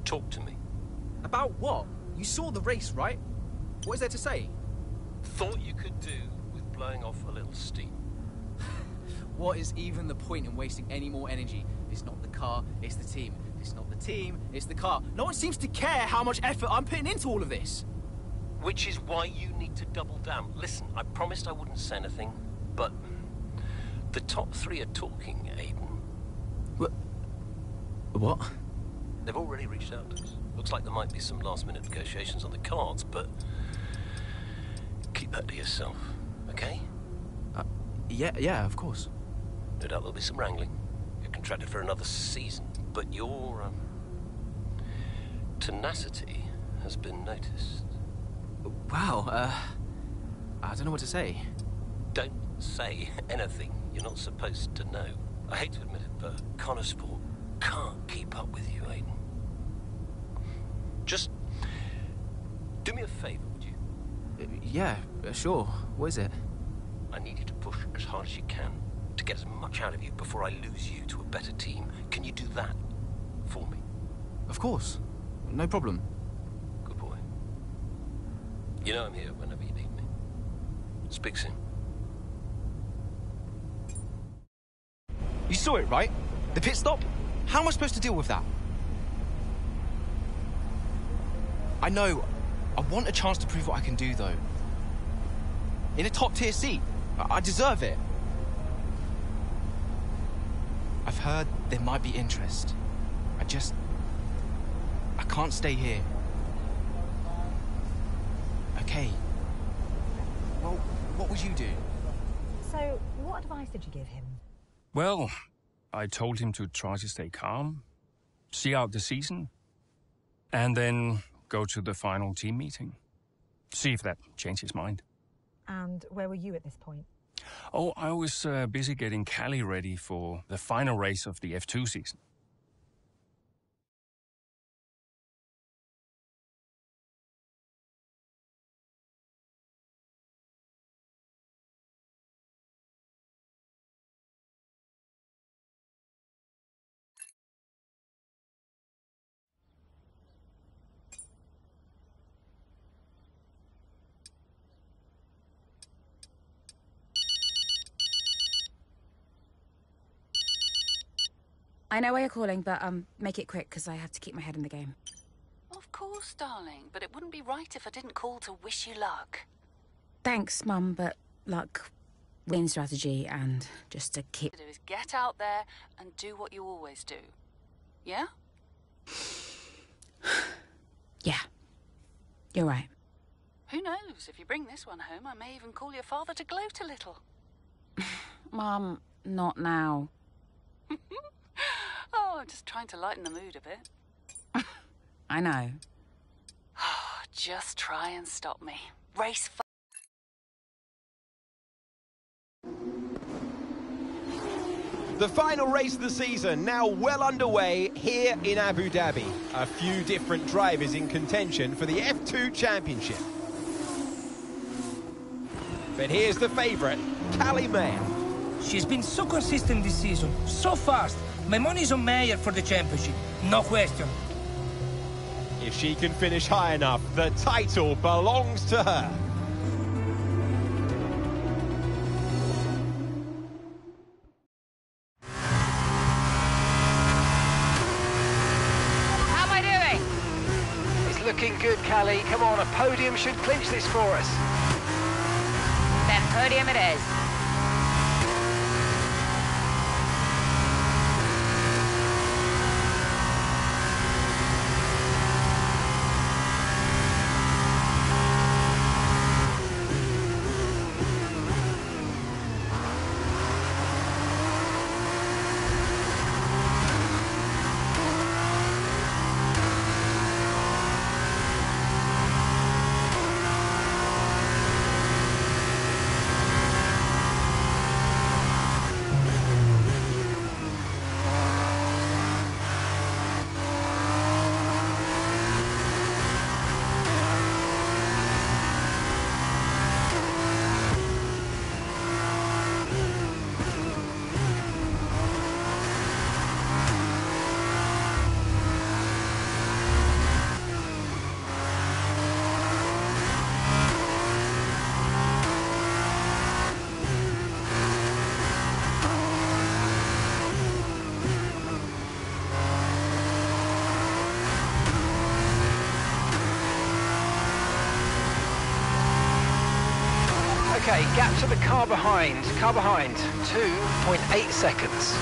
Talk to me. About what? You saw the race, right? What is there to say? Thought you could do with blowing off a little steam. What is even the point in wasting any more energy? It's not the car, it's the team. It's not the team, it's the car. No one seems to care how much effort I'm putting into all of this. Which is why you need to double down. Listen, I promised I wouldn't say anything, but the top three are talking, Aiden. What? They've already reached out to us. Looks like there might be some last-minute negotiations on the cards, but keep that to yourself, okay? Yeah, of course. No doubt there'll be some wrangling. You're contracted for another season, but your tenacity has been noticed. Wow, I don't know what to say. Don't say anything you're not supposed to know. I hate to admit it, but Connor Sport can't keep up with you, Aiden. Just do me a favor, would you? Yeah, sure. What is it? I need you to push as hard as you can to get as much out of you before I lose you to a better team. Can you do that for me? Of course. No problem. Good boy. You know I'm here whenever you need me. Speak soon. You saw it, right? The pit stop? How am I supposed to deal with that? I know. I want a chance to prove what I can do, though. In a top-tier seat. I deserve it. I've heard there might be interest. I can't stay here. Okay. Well, what would you do? So, what advice did you give him? Well, I told him to try to stay calm, see out the season, and then go to the final team meeting. See if that changed his mind. And where were you at this point? Oh, I was busy getting Callie ready for the final race of the F2 season. I know why you're calling, but make it quick, because I have to keep my head in the game. Of course, darling, but it wouldn't be right if I didn't call to wish you luck. Thanks, Mum, but luck, win strategy, and just to keep... What to do is get out there and do what you always do. Yeah? Yeah, you're right. Who knows? If you bring this one home, I may even call your father to gloat a little. Mum, not now. Oh, I'm just trying to lighten the mood a bit. I know. Just try and stop me. Race The final race of the season now well underway here in Abu Dhabi. A few different drivers in contention for the F2 Championship. But here's the favourite, Callie Mayer. She's been so consistent this season, so fast. My money's on Mayer for the championship, no question. If she can finish high enough, the title belongs to her. How am I doing? It's looking good, Callie. Come on, a podium should clinch this for us. Then podium it is. Okay, gap to the car behind. Car behind, 2.8 seconds.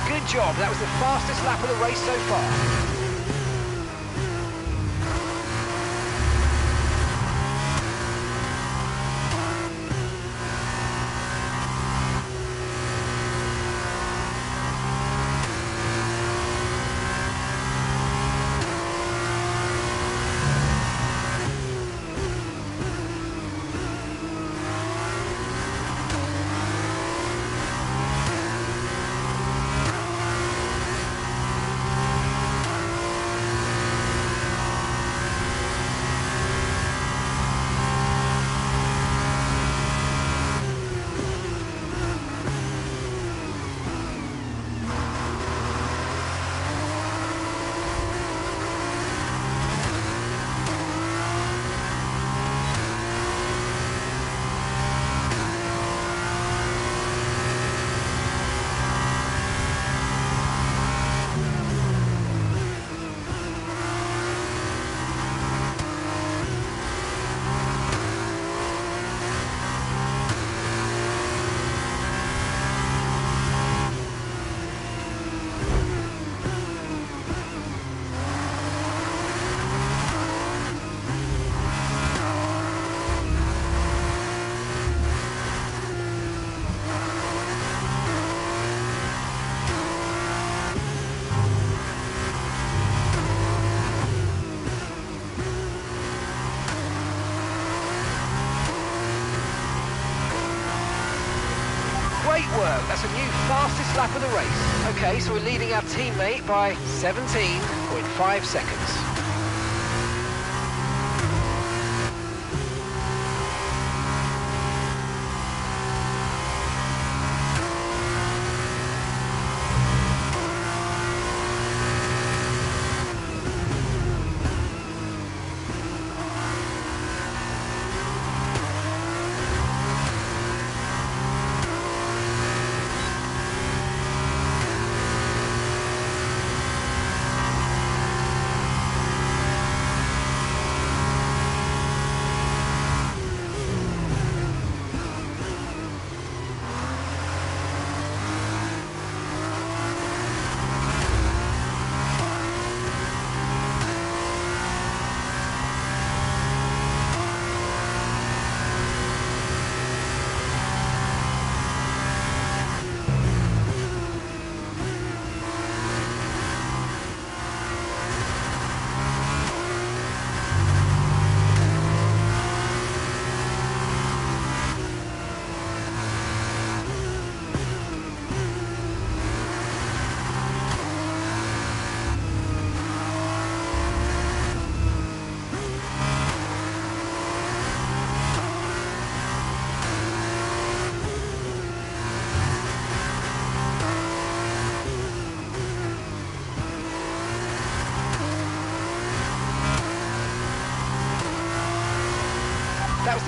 Good job, that was the fastest lap of the race so far. Great work, that's a new fastest lap of the race. Okay, so we're leading our teammate by 17.5 seconds.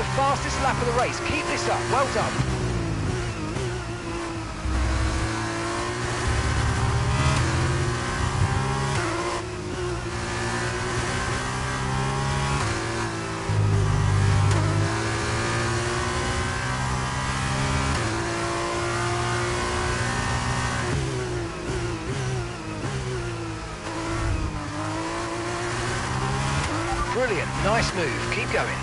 the fastest lap of the race. Keep this up. Well done. Brilliant, nice move, keep going.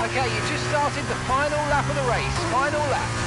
Okay, you've just started the final lap of the race. Final lap.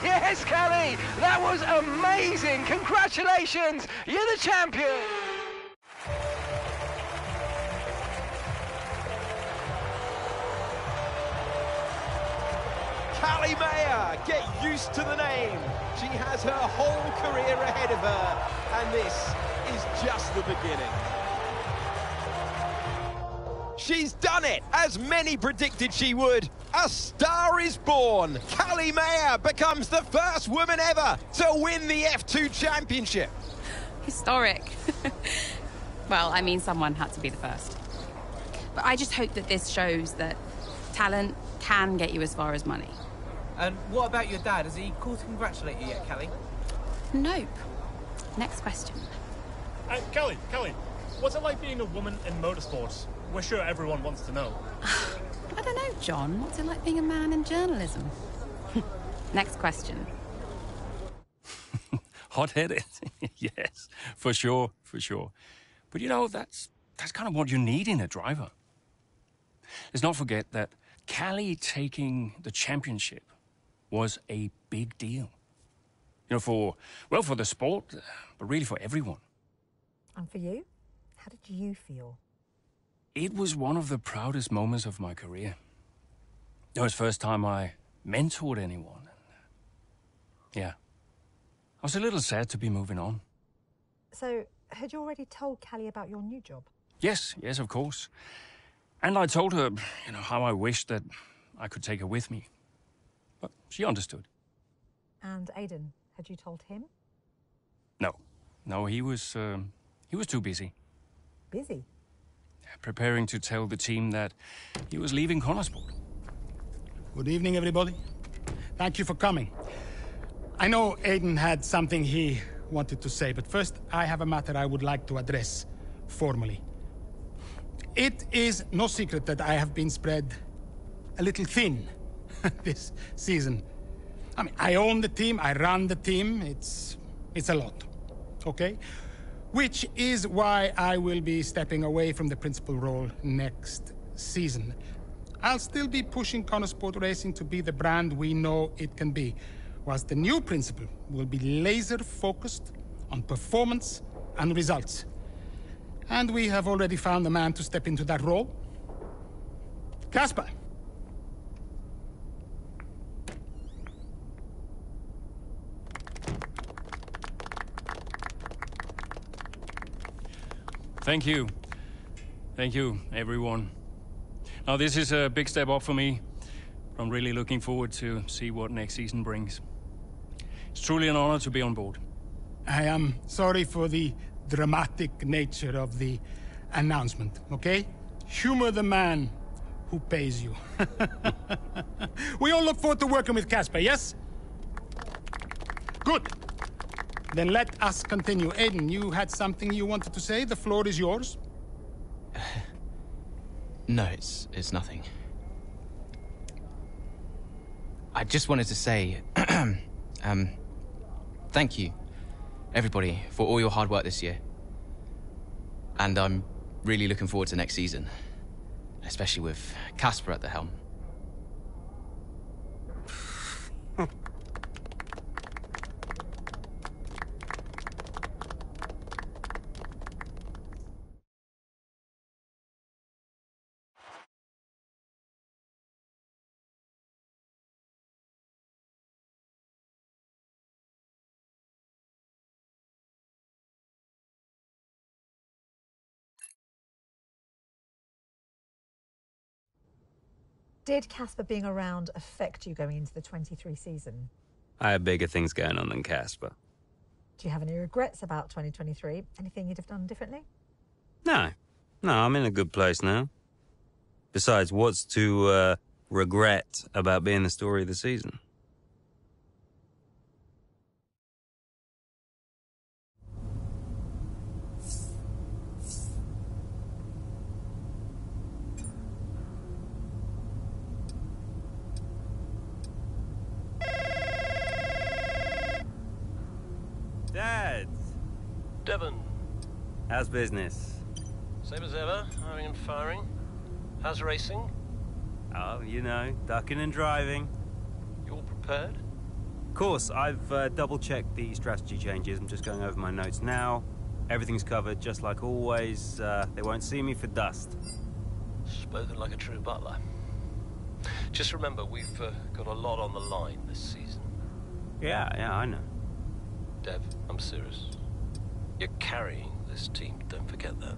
Yes, Callie! That was amazing! Congratulations! You're the champion! Callie Mayer, get used to the name. She has her whole career ahead of her, and this is just the beginning. She's done it, as many predicted she would. A star is born. Callie Mayer becomes the first woman ever to win the F2 championship. Historic. Well, I mean, someone had to be the first. But I just hope that this shows that talent can get you as far as money. And what about your dad? Has he called to congratulate you yet, Callie? Nope. Next question. Callie, what's it like being a woman in motorsports? We're sure everyone wants to know. I don't know, John. What's it like being a man in journalism? Next question. Hot-headed? Yes, for sure. But you know, that's kind of what you need in a driver. Let's not forget that Callie taking the championship was a big deal. You know, for the sport, but really for everyone. And for you? How did you feel? It was one of the proudest moments of my career. It was the first time I mentored anyone. Yeah. I was a little sad to be moving on. So, had you already told Callie about your new job? Yes, of course. And I told her, how I wished that I could take her with me. But she understood. And Aidan, had you told him? No, he was too busy. Busy? Preparing to tell the team that he was leaving Connorsport. Good evening, everybody. Thank you for coming. I know Aidan had something he wanted to say, but first I have a matter I would like to address formally. It is no secret that I have been spread a little thin this season. I mean, I own the team, I run the team, it's a lot, okay? Which is why I will be stepping away from the principal role next season. I'll still be pushing Connorsport Racing to be the brand we know it can be, whilst the new principal will be laser-focused on performance and results. And we have already found a man to step into that role. Casper. Thank you. Thank you, everyone. Now, this is a big step up for me. I'm really looking forward to see what next season brings. It's truly an honor to be on board. I am sorry for the dramatic nature of the announcement, okay? Humor the man who pays you. We all look forward to working with Casper, yes? Good. Then let us continue. Aidan, you had something you wanted to say? The floor is yours. No, it's nothing. I just wanted to say, thank you, everybody, for all your hard work this year. And I'm really looking forward to next season, especially with Casper at the helm. Did Casper being around affect you going into the 23 season? I have bigger things going on than Casper. Do you have any regrets about 2023? Anything you'd have done differently? No, I'm in a good place now. Besides, what's to regret about being the story of the season? Dad! Devon. How's business? Same as ever, hiring and firing. How's racing? Oh, ducking and driving. You all prepared? Of course, I've double-checked the strategy changes. I'm just going over my notes now. Everything's covered, just like always. They won't see me for dust. Spoken like a true butler. Just remember, we've got a lot on the line this season. Yeah, I know. Dev, I'm serious. You're carrying this team, don't forget that.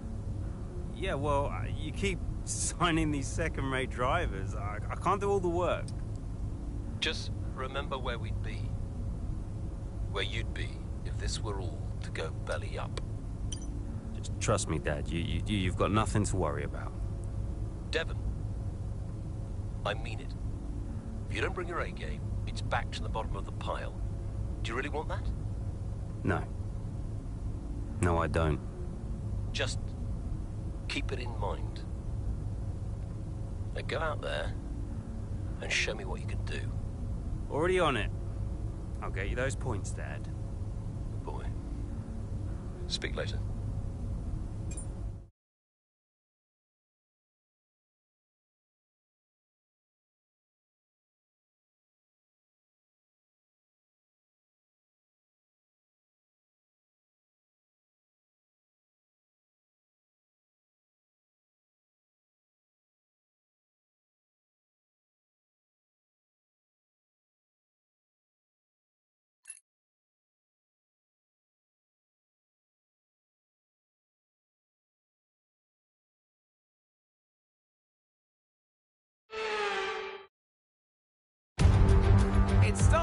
Yeah, well, you keep signing these second-rate drivers. I can't do all the work. Just remember where we'd be. Where you'd be if this were all to go belly up. Just trust me, Dad. You've got nothing to worry about. Devon, I mean it. If you don't bring your A game, it's back to the bottom of the pile. Do you really want that? No. No, I don't. Just keep it in mind. Now go out there and show me what you can do. Already on it. I'll get you those points, Dad. Good boy. Speak later.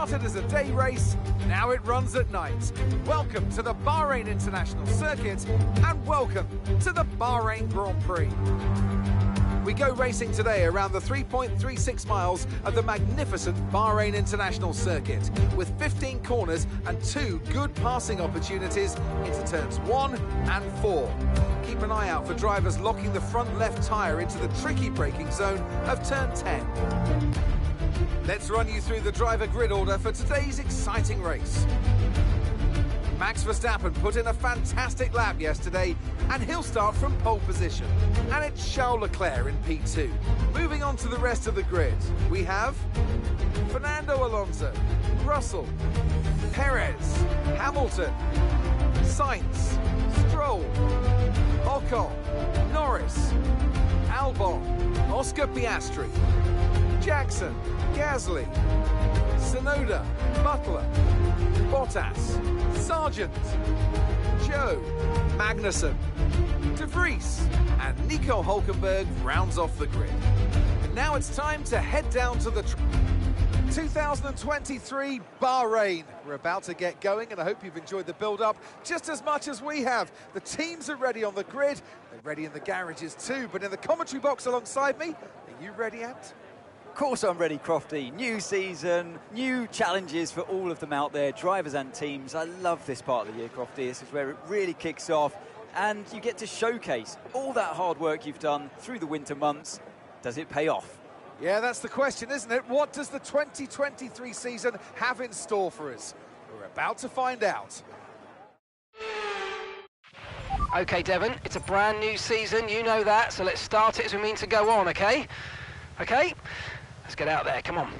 started as a day race, now it runs at night. Welcome to the Bahrain International Circuit, and welcome to the Bahrain Grand Prix. We go racing today around the 3.36 miles of the magnificent Bahrain International Circuit, with 15 corners and 2 good passing opportunities into turns 1 and 4. Keep an eye out for drivers locking the front left tyre into the tricky braking zone of turn 10. Let's run you through the driver grid order for today's exciting race. Max Verstappen put in a fantastic lap yesterday, and he'll start from pole position. And it's Charles Leclerc in P2. Moving on to the rest of the grid, we have Fernando Alonso, Russell, Perez, Hamilton, Sainz, Stroll, Ocon, Norris, Albon, Oscar Piastri, Jackson, Gasly, Tsunoda, Butler, Bottas, Sargent, Joe, Magnussen, De Vries, and Nico Hulkenberg rounds off the grid. And now it's time to head down to the 2023 Bahrain. We're about to get going, and I hope you've enjoyed the build-up just as much as we have. The teams are ready on the grid, they're ready in the garages too, but in the commentary box alongside me, are you ready, Ant? Of course I'm ready, Crofty. New season, new challenges for all of them out there, drivers and teams. I love this part of the year, Crofty. This is where it really kicks off, and you get to showcase all that hard work you've done through the winter months. Does it pay off? Yeah, that's the question, isn't it? What does the 2023 season have in store for us? We're about to find out. OK, Devon, it's a brand new season, you know that, so let's start it as we mean to go on, OK? OK? Let's get out there, come on.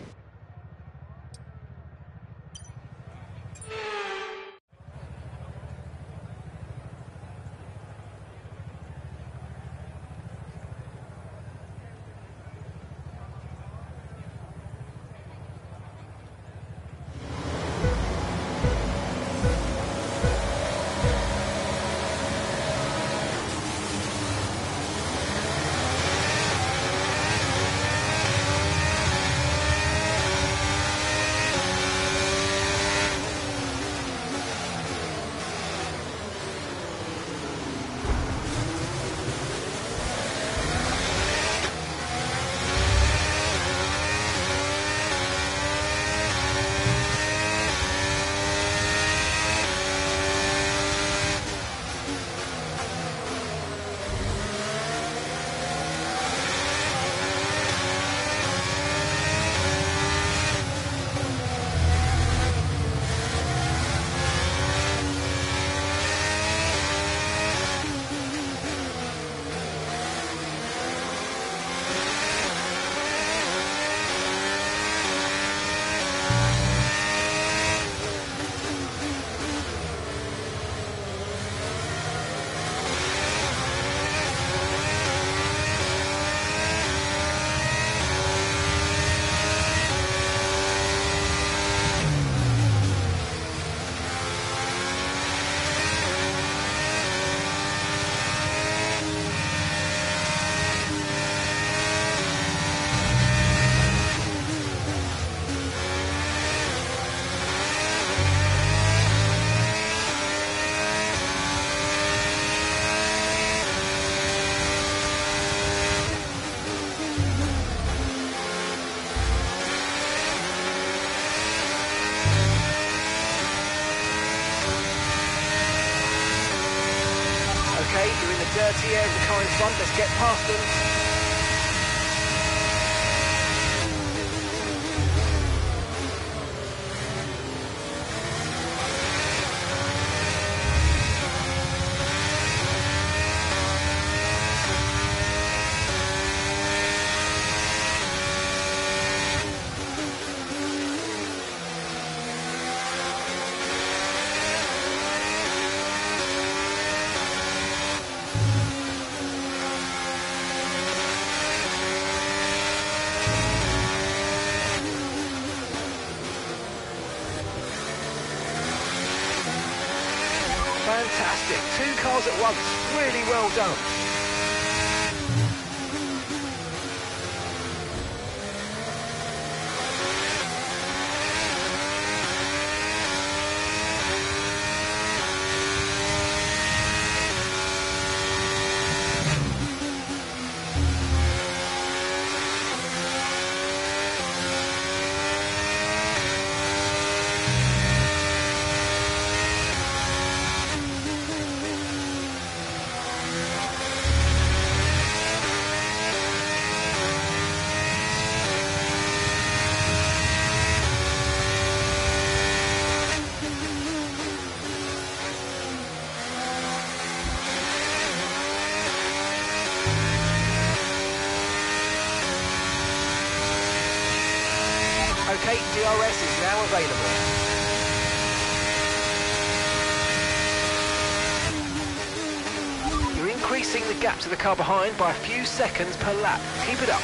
Dirty air of the car in front, let's get past them. Fantastic. 2 cars at once. Really well done. DRS is now available. You're increasing the gap to the car behind by a few seconds per lap. Keep it up.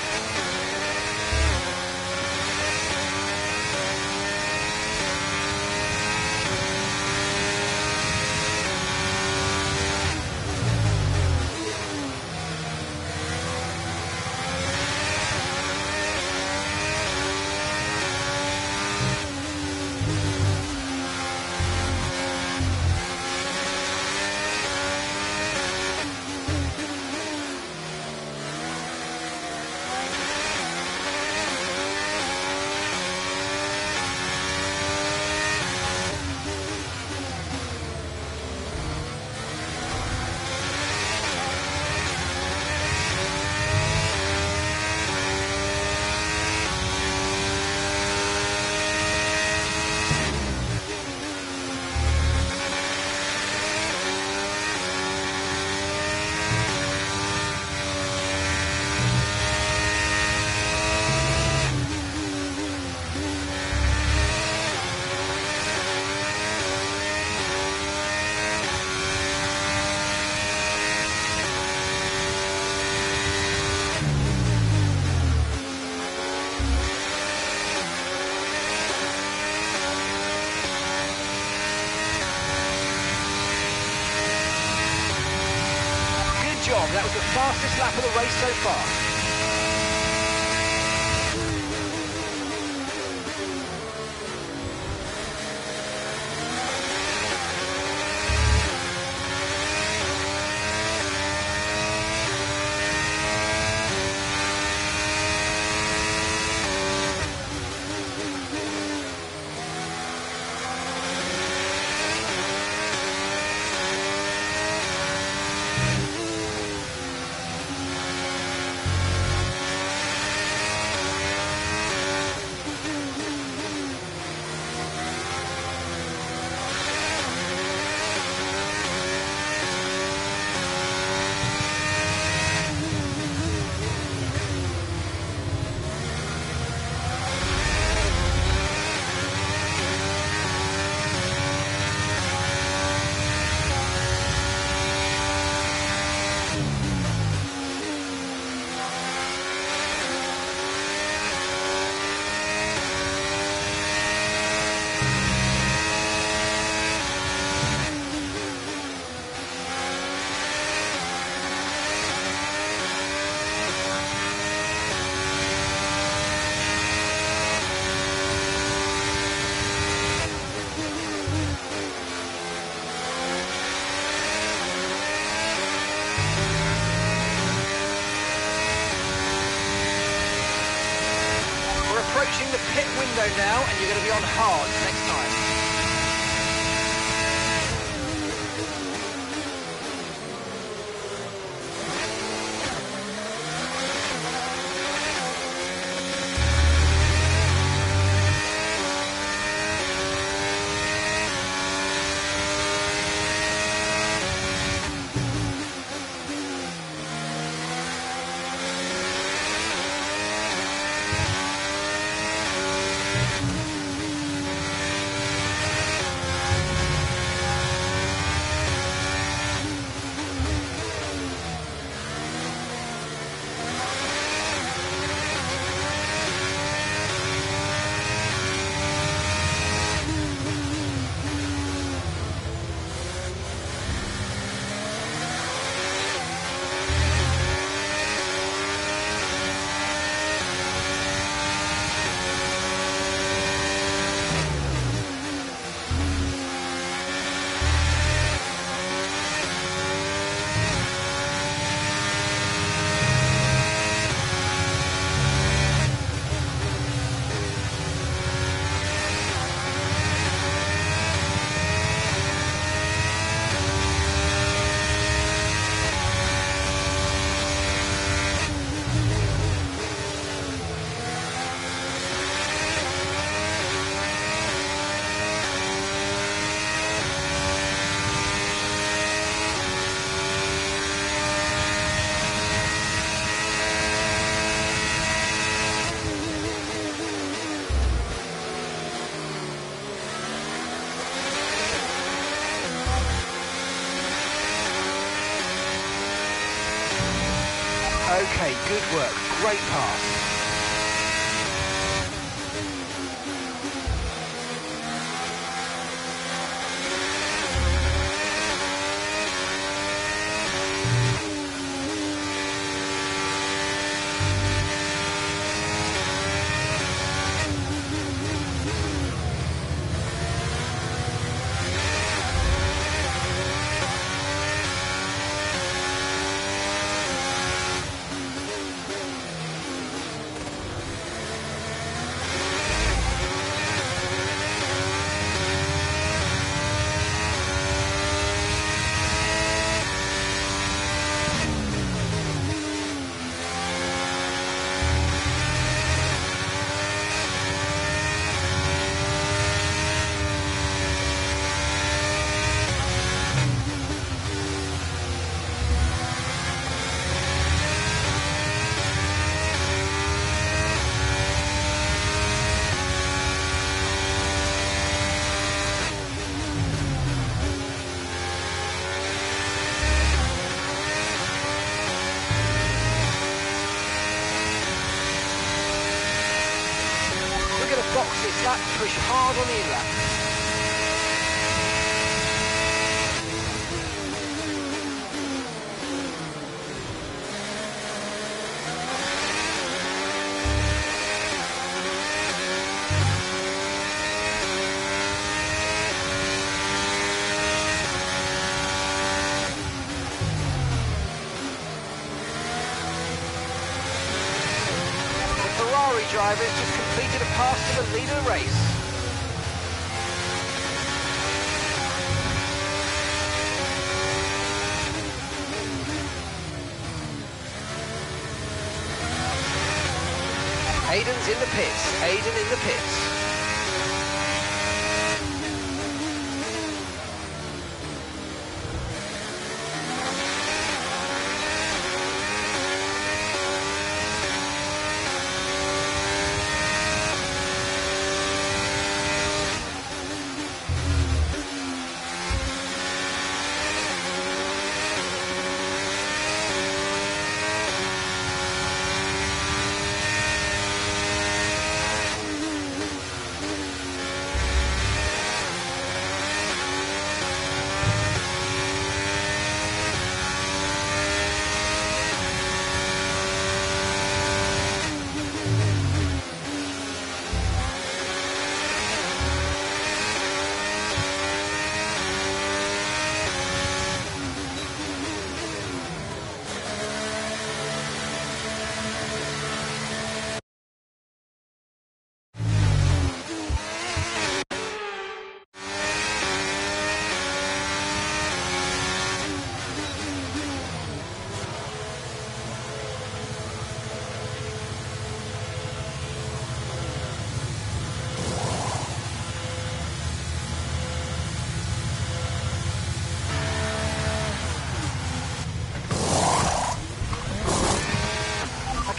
That was the fastest lap of the race so far. Approaching the pit window now, and you're going to be on hards next time. Okay, good work. Great pass. Box this lap, push hard on the in-lap. Ferrari drivers just completed a pass to the lead of the race. Aiden's in the pits. Aiden in the pits.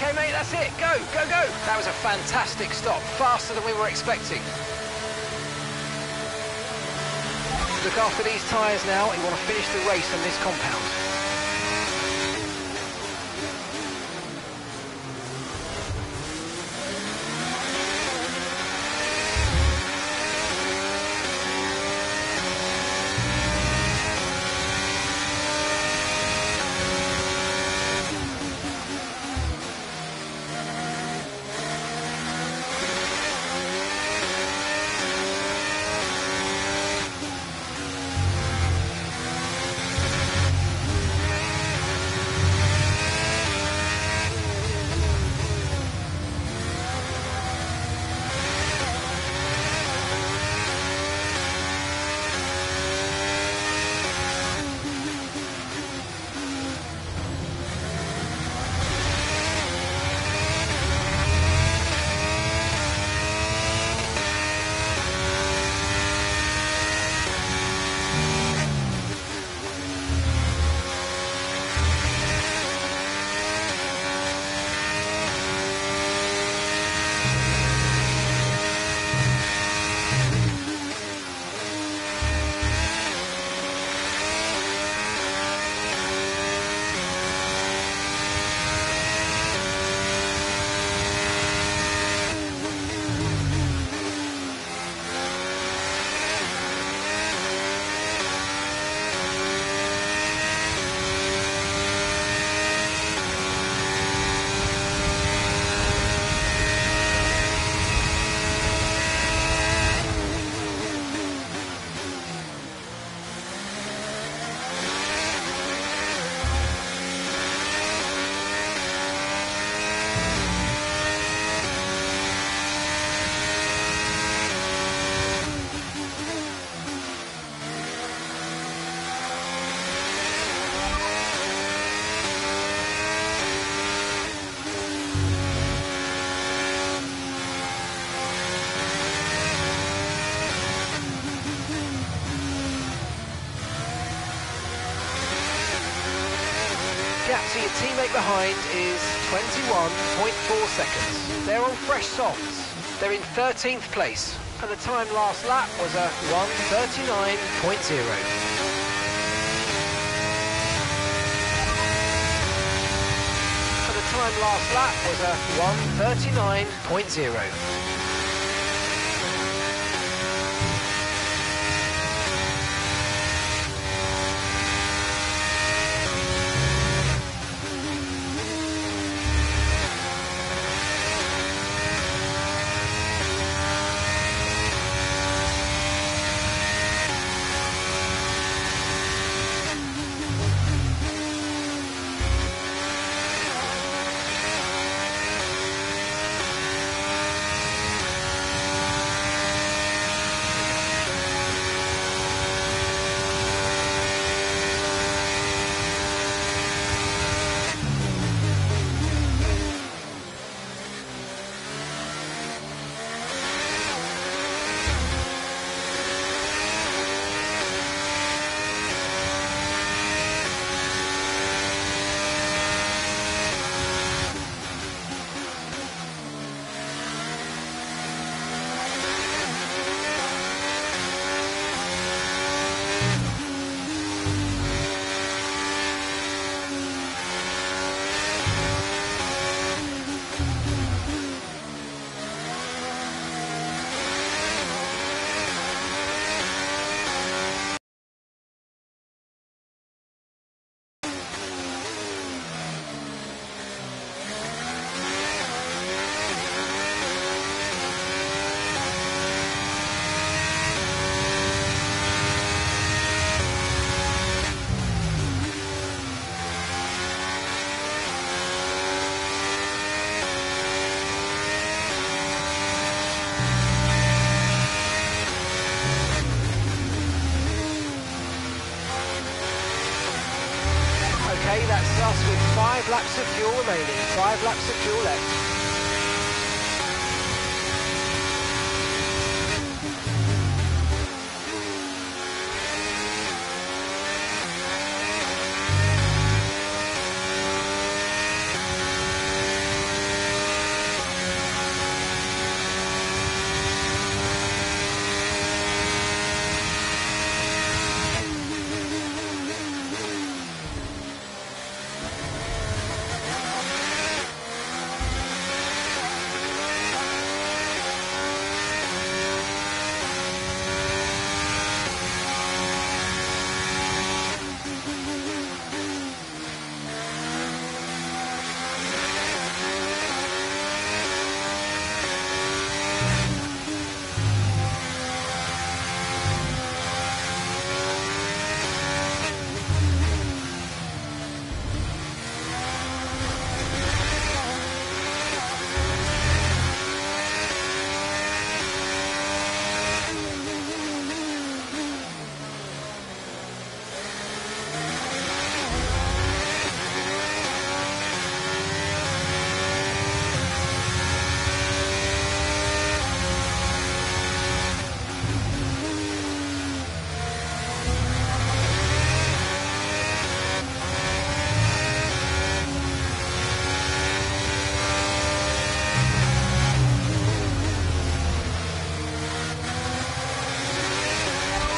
Okay, mate, that's it. Go, go, go. That was a fantastic stop. Faster than we were expecting. Look after these tyres now. You want to finish the race on this compound. gap to your teammate behind is 21.4 seconds. They're on fresh softs. They're in 13th place, and the time last lap was a 1:39.0. Time last lap was a 1:39.0. Okay, that's us with 5 laps of fuel remaining. 5 laps of fuel left.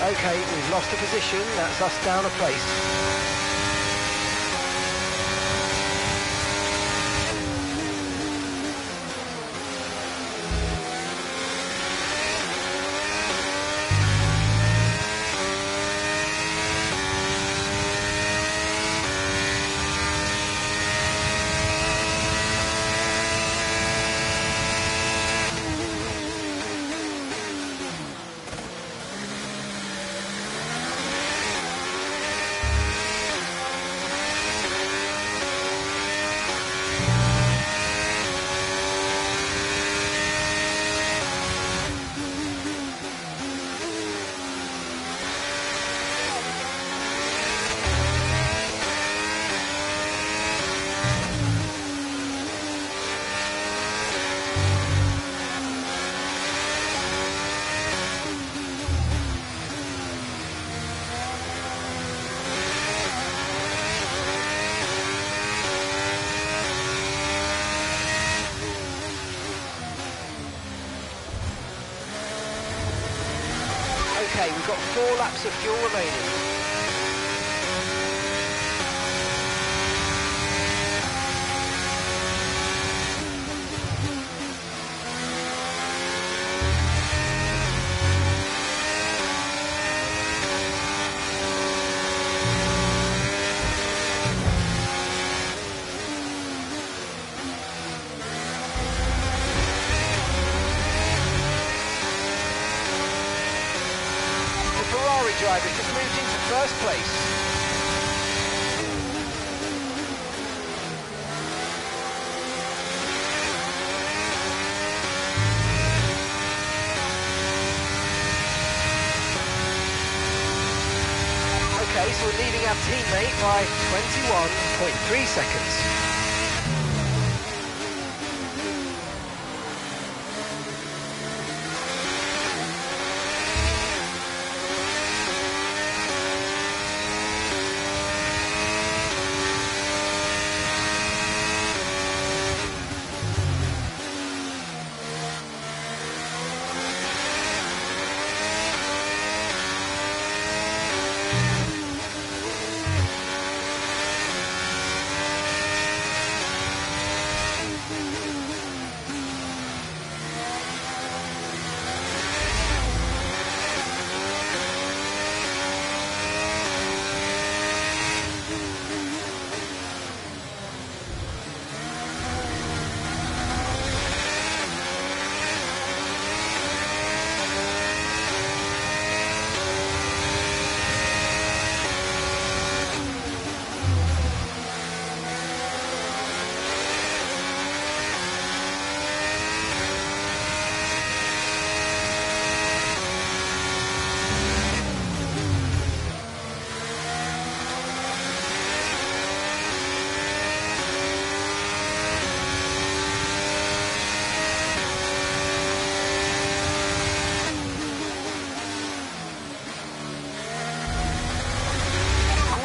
Okay, we've lost a position. That's us down a place. We've got 4 laps of fuel remaining. Driver just moved into first place. Okay, so we're leading our teammate by 21.3 seconds.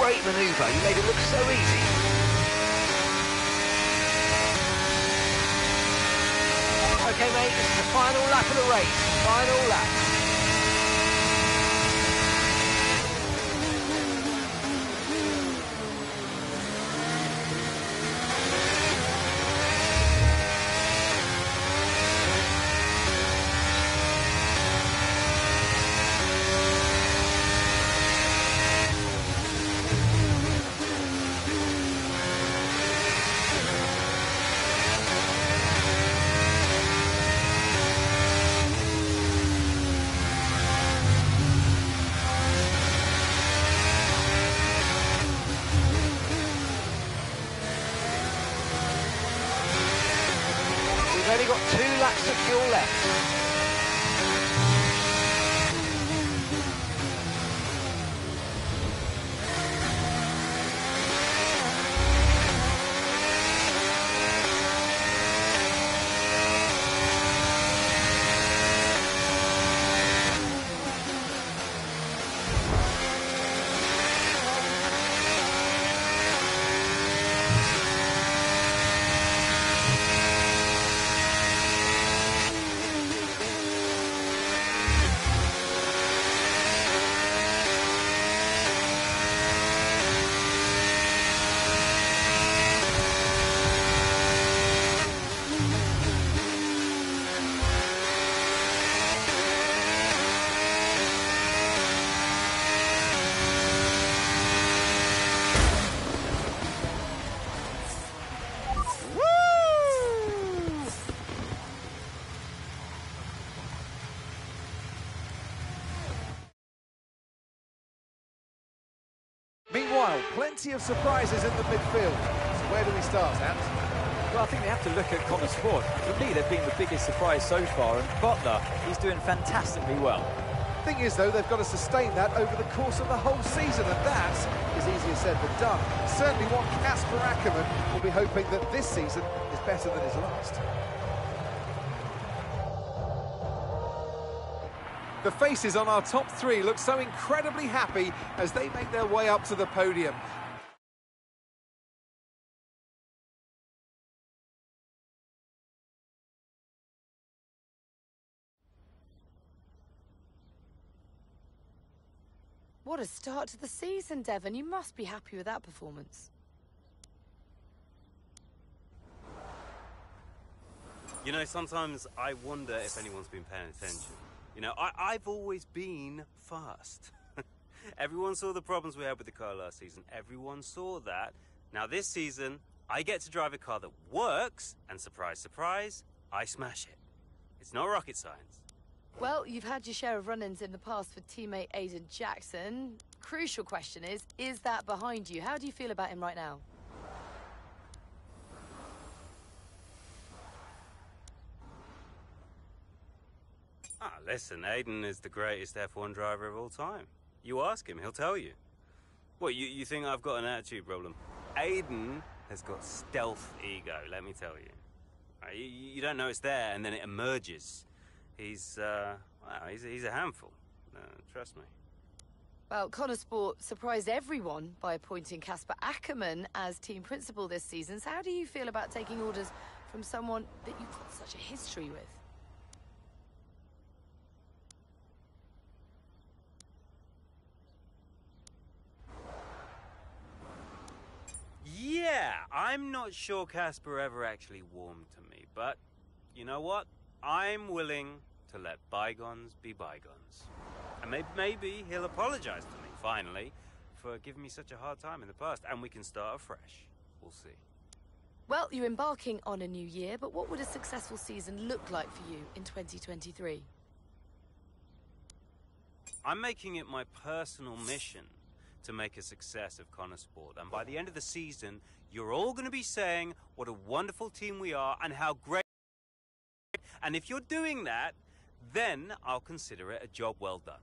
Great manoeuvre, you made it look so easy. Okay mate, this is the final lap of the race, final lap. We've only got 2 laps of fuel left. Meanwhile, plenty of surprises in the midfield. So where do we start, Ant? Well, I think they have to look at Connor Sport. For me, they've been the biggest surprise so far, and Butler, he's doing fantastically well. Thing is, though, they've got to sustain that over the course of the whole season, and that is easier said than done. Certainly what Casper Ackermann will be hoping that this season is better than his last. The faces on our top 3 look so incredibly happy as they make their way up to the podium. What a start to the season, Devon. You must be happy with that performance. You know, sometimes I wonder if anyone's been paying attention. You know, I've always been fast. Everyone saw the problems we had with the car last season. Everyone saw that. Now this season, I get to drive a car that works, and surprise, surprise, I smash it. It's not rocket science. Well, you've had your share of run-ins in the past with teammate Aiden Jackson. Crucial question is that behind you? How do you feel about him right now? Ah, listen, Aiden is the greatest F1 driver of all time. You ask him, he'll tell you. What, you think I've got an attitude problem? Aiden has got stealth ego, let me tell you. You don't know it's there, and then it emerges. He's a handful. Trust me. Well, Connor Sport surprised everyone by appointing Casper Ackerman as team principal this season. So how do you feel about taking orders from someone that you've got such a history with? Yeah, I'm not sure Casper ever actually warmed to me, but you know what? I'm willing to let bygones be bygones. And maybe he'll apologize to me, finally, for giving me such a hard time in the past, and we can start afresh. We'll see. Well, you're embarking on a new year, but what would a successful season look like for you in 2023? I'm making it my personal mission to make a success of Connor Sport, and by the end of the season, you're all going to be saying what a wonderful team we are and how great. And if you're doing that, then I'll consider it a job well done.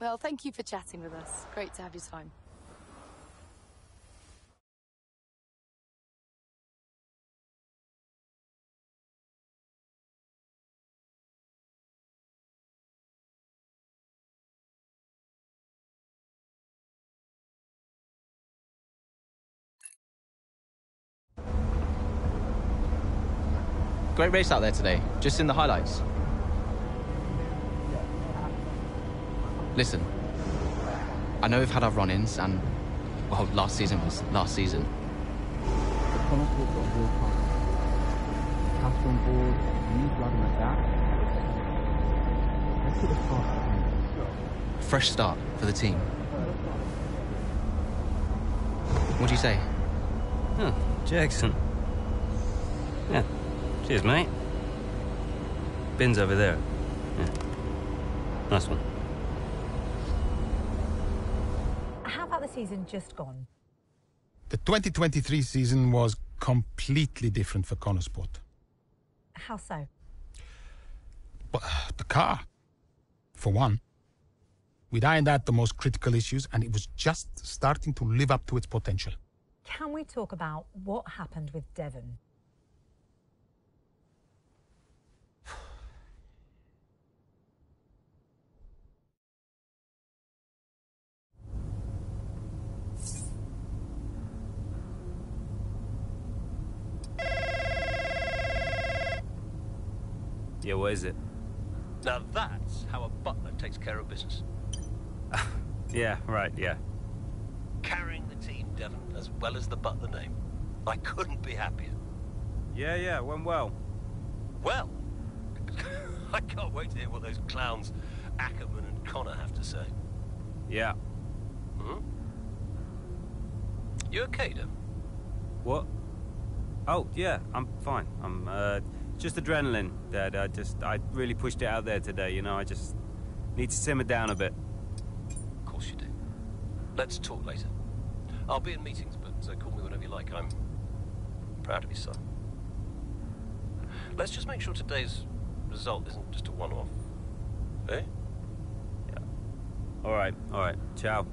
Well, thank you for chatting with us. Great to have your time. Great race out there today, just in the highlights. Listen, I know we've had our run-ins and, well, last season was last season. The Connor Sport got real time. Casper on board, you blood like that. Let's get the car behind us. Fresh start for the team. What do you say? Oh, Jackson. Yeah. Cheers, mate. Bin's over there. Yeah. Nice one. How about the season just gone? The 2023 season was completely different for Connor Sport. How so? But the car, for one. We'd ironed out the most critical issues, and it was just starting to live up to its potential. Can we talk about what happened with Devon? Yeah, what is it? Now that's how a butler takes care of business. Yeah, right, yeah. Carrying the team, Devon, as well as the butler name. I couldn't be happier. Yeah, went well. Well, I can't wait to hear what those clowns Ackerman and Connor have to say. Yeah. Hmm? You okay, Devon? What? Oh, yeah, I'm fine. I'm, just adrenaline, Dad. I really pushed it out there today, you know, I just need to simmer down a bit. Of course you do. Let's talk later. I'll be in meetings, but call me whenever you like. I'm proud of your son. Let's just make sure today's result isn't just a one-off. Eh? Yeah. All right. Ciao.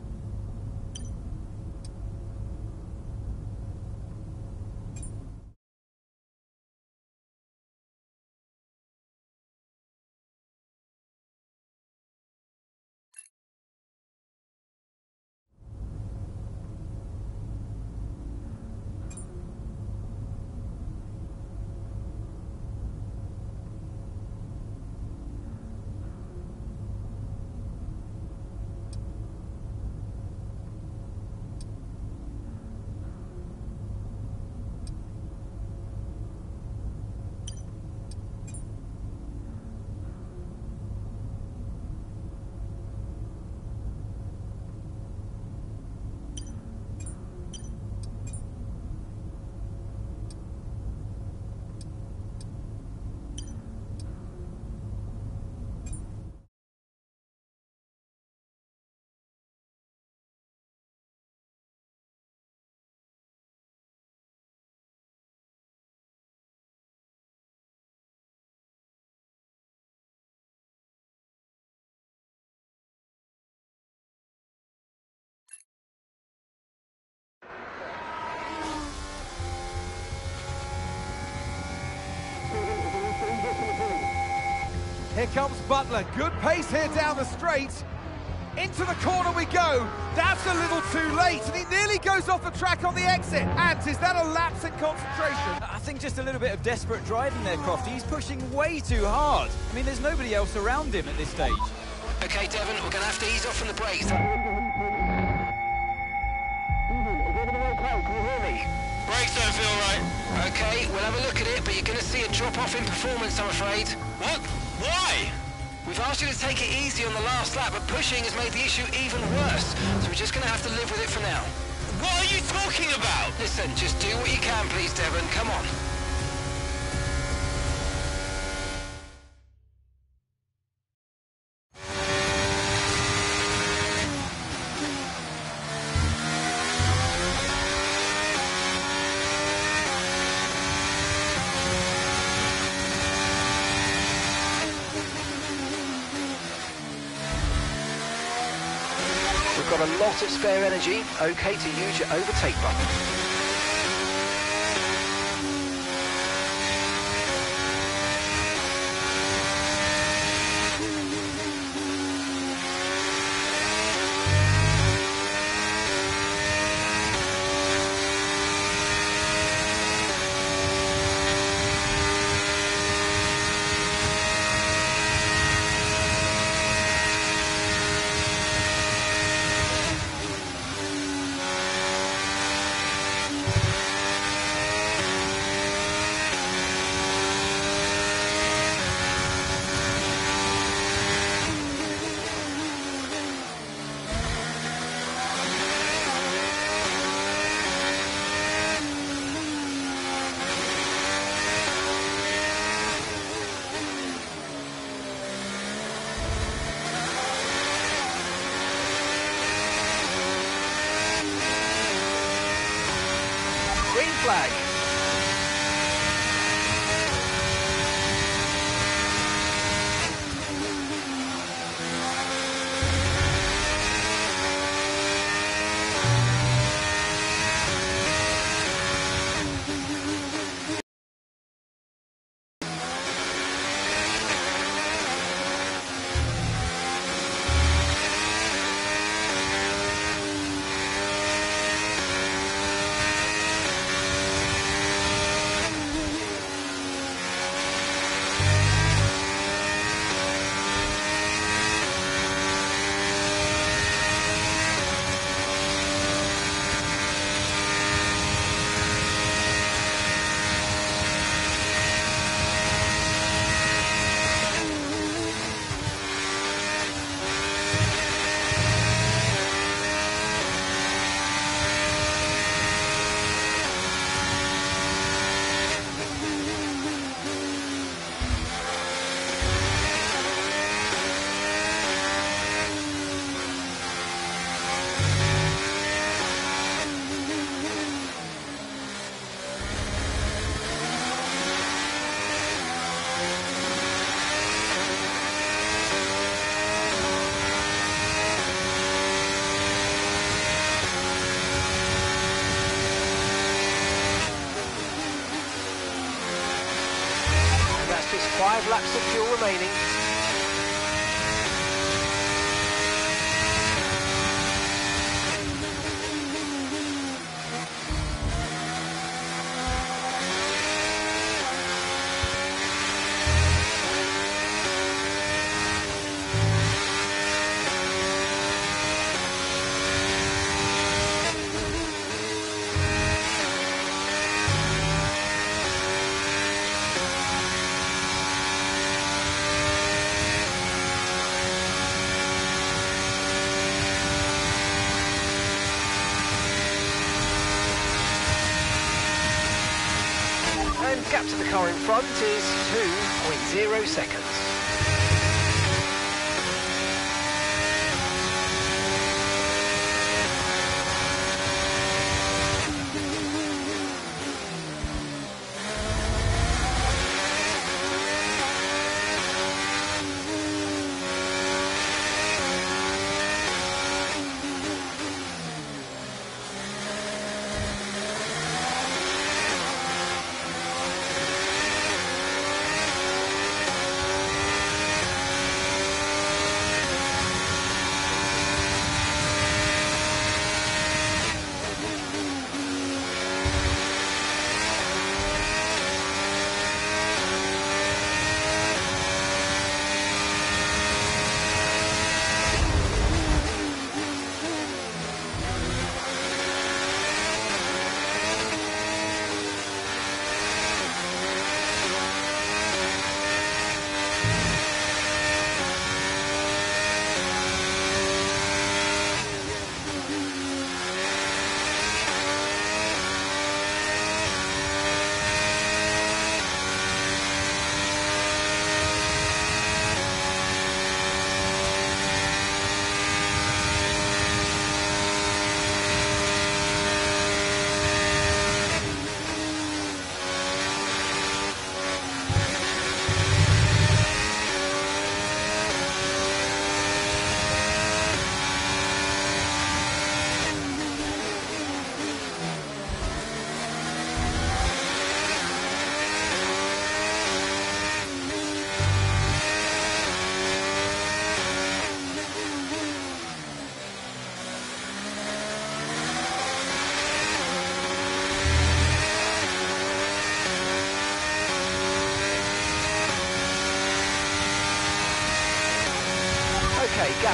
Here comes Butler. Good pace here down the straight. Into the corner we go. That's a little too late, and he nearly goes off the track on the exit. Ant, is that a lapse in concentration? I think just a little bit of desperate driving there, Crofty. He's pushing way too hard. I mean, there's nobody else around him at this stage. Okay, Devon, we're going to have to ease off from the brakes. Brakes don't feel right. Okay, we'll have a look at it, but you're going to see a drop-off in performance, I'm afraid. What? Why? We've asked you to take it easy on the last lap, but pushing has made the issue even worse, so we're just going to have to live with it for now. What are you talking about? Listen, just do what you can, please, Devon. Come on. We've got a lot of spare energy, okay to use your overtake button. Green flag. Just 5 laps of fuel remaining. And gap to the car in front is 2.0 seconds.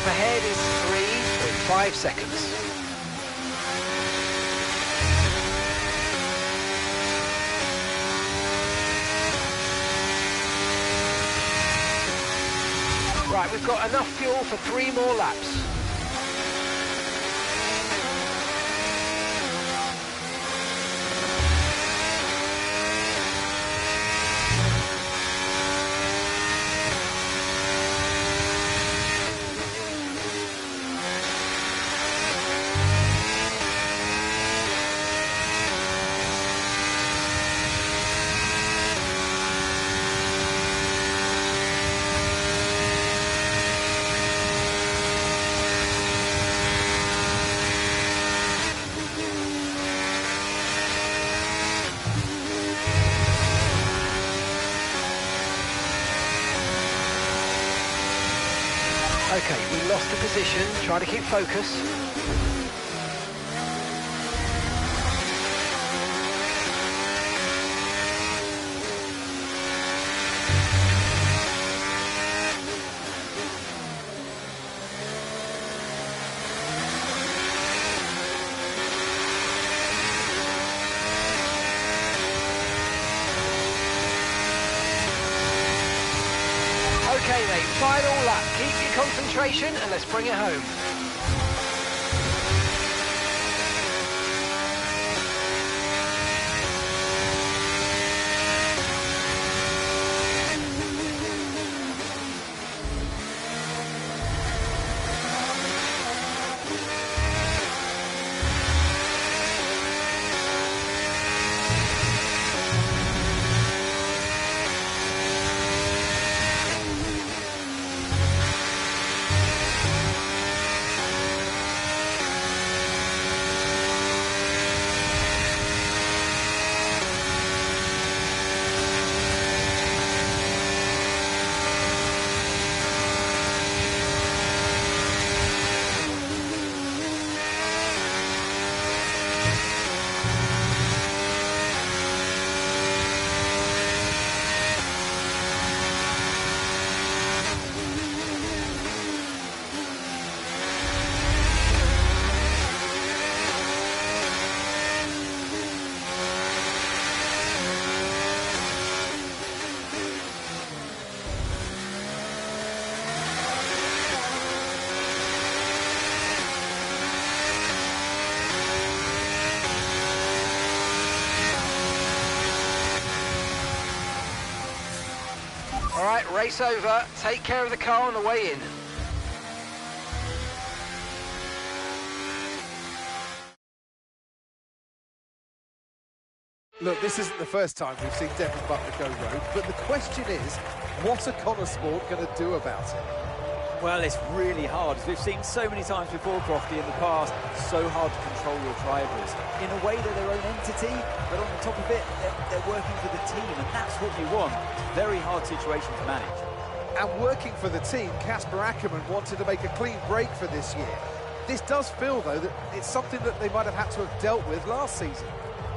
gap ahead is 3.5 seconds. Right, we've got enough fuel for 3 more laps. Okay, we lost the position. Try to keep focus. Okay, mate, final lap. Keep your concentration and let's bring it home. All right, race over. Take care of the car on the way in. Look, this isn't the first time we've seen Devon Butler go rogue, but the question is, what are Connor Sport going to do about it? Well, it's really hard. As we've seen so many times before, Crofty, in the past, so hard to control your drivers. In a way, they're their own entity, but on the top of it, they're working for the team, and that's what you want. Very hard situation to manage. And working for the team, Casper Ackermann wanted to make a clean break for this year. This does feel, though, that it's something that they might have had to have dealt with last season.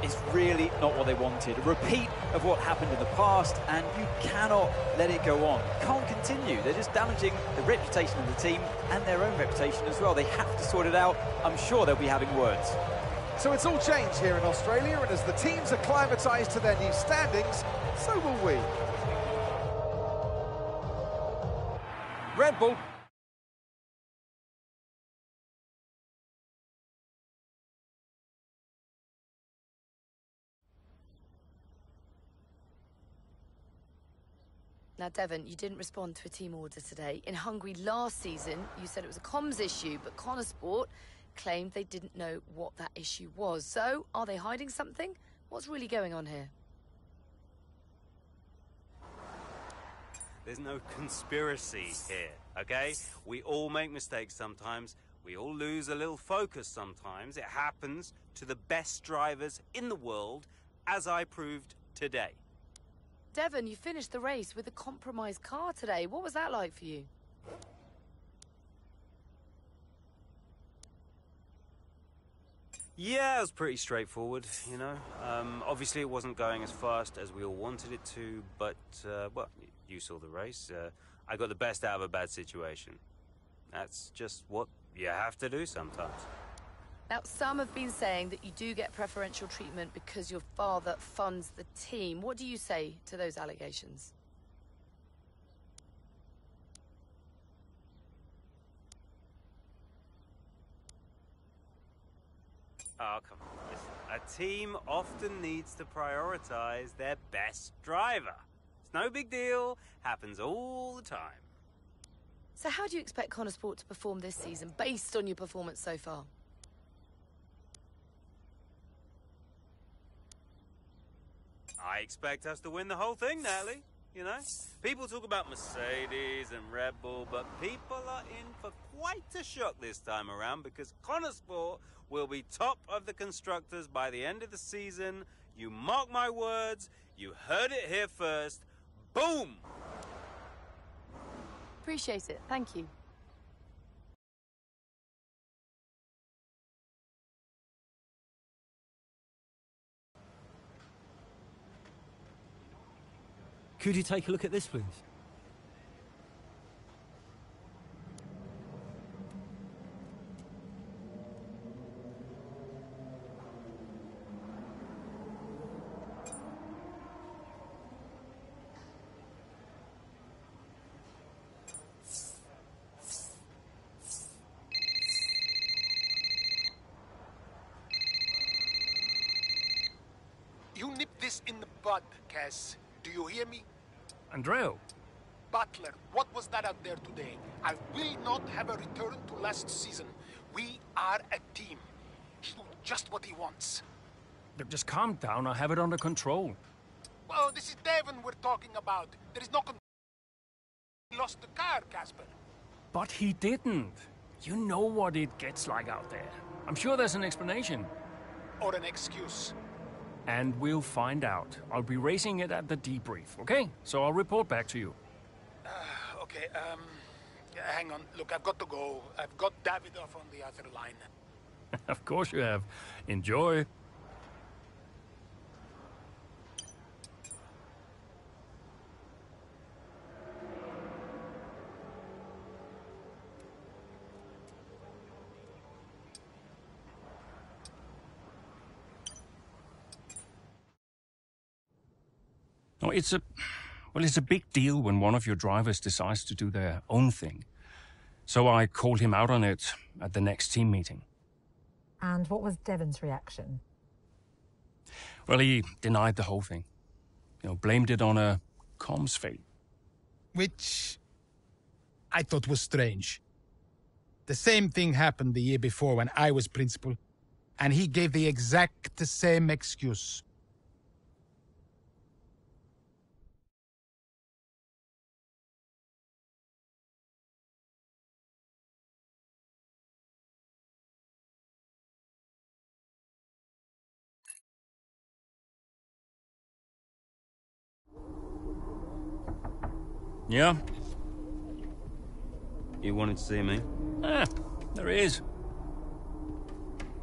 It's really not what they wanted. A repeat of what happened in the past, and you cannot let it go on. It can't continue. They're just damaging the reputation of the team and their own reputation as well. They have to sort it out. I'm sure they'll be having words. So it's all changed here in Australia, and as the teams acclimatised to their new standings, so will we. Red Bull. Now, Devon, you didn't respond to a team order today. In Hungary last season, you said it was a comms issue, but Connor Sport claimed they didn't know what that issue was. So, are they hiding something? What's really going on here? There's no conspiracy here, okay? We all make mistakes sometimes. We all lose a little focus sometimes. It happens to the best drivers in the world, as I proved today. Devon, you finished the race with a compromised car today. What was that like for you? Yeah, it was pretty straightforward, you know. Obviously, it wasn't going as fast as we all wanted it to, but, well, you saw the race. I got the best out of a bad situation. That's just what you have to do sometimes. Now, some have been saying that you do get preferential treatment because your father funds the team. What do you say to those allegations? Oh, come on. Listen, a team often needs to prioritize their best driver. It's no big deal. Happens all the time. So how do you expect Connor Sport to perform this season, based on your performance so far? I expect us to win the whole thing, Natalie. You know? People talk about Mercedes and Red Bull, but people are in for quite a shock this time around because Connor Sport will be top of the constructors by the end of the season. You mark my words, you heard it here first. Boom! Appreciate it. Thank you. Could you take a look at this, please? You nip this in the bud, Cass. Do you hear me? Andreo. Butler, what was that out there today? I will not have a return to last season. We are a team. He'll do just what he wants. Look, just calm down. I have it under control. Well, this is Devon we're talking about. There is no control. He lost the car, Casper. But he didn't. You know what it gets like out there. I'm sure there's an explanation. Or an excuse. And we'll find out. I'll be racing it at the debrief, okay? So I'll report back to you. Okay, hang on. Look, I've got to go. I've got Davidoff on the other line. Of course you have. Enjoy. No, it's a big deal when one of your drivers decides to do their own thing. So I called him out on it at the next team meeting. And what was Devon's reaction? Well, he denied the whole thing. You know, blamed it on a comms fail. Which I thought was strange. The same thing happened the year before when I was principal, and he gave the exact same excuse. Yeah? You wanted to see me? Ah, there he is.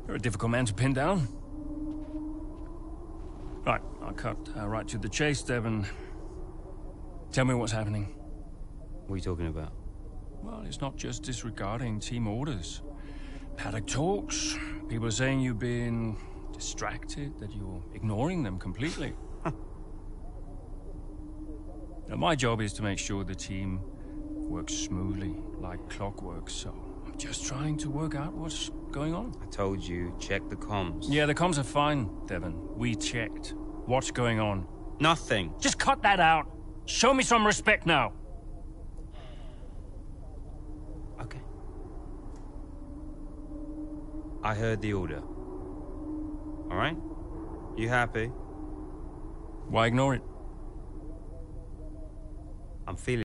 You're a difficult man to pin down. Right, I'll cut right to the chase, Devon. Tell me what's happening. What are you talking about? Well, it's not just disregarding team orders. Paddock talks. People are saying you've been distracted, that you're ignoring them completely. Now, my job is to make sure the team works smoothly, like clockwork, so I'm just trying to work out what's going on. I told you, check the comms. Yeah, the comms are fine, Devon. We checked. What's going on? Nothing. Just cut that out. Show me some respect now. Okay. I heard the order. All right? You happy? Why ignore it? I'm feeling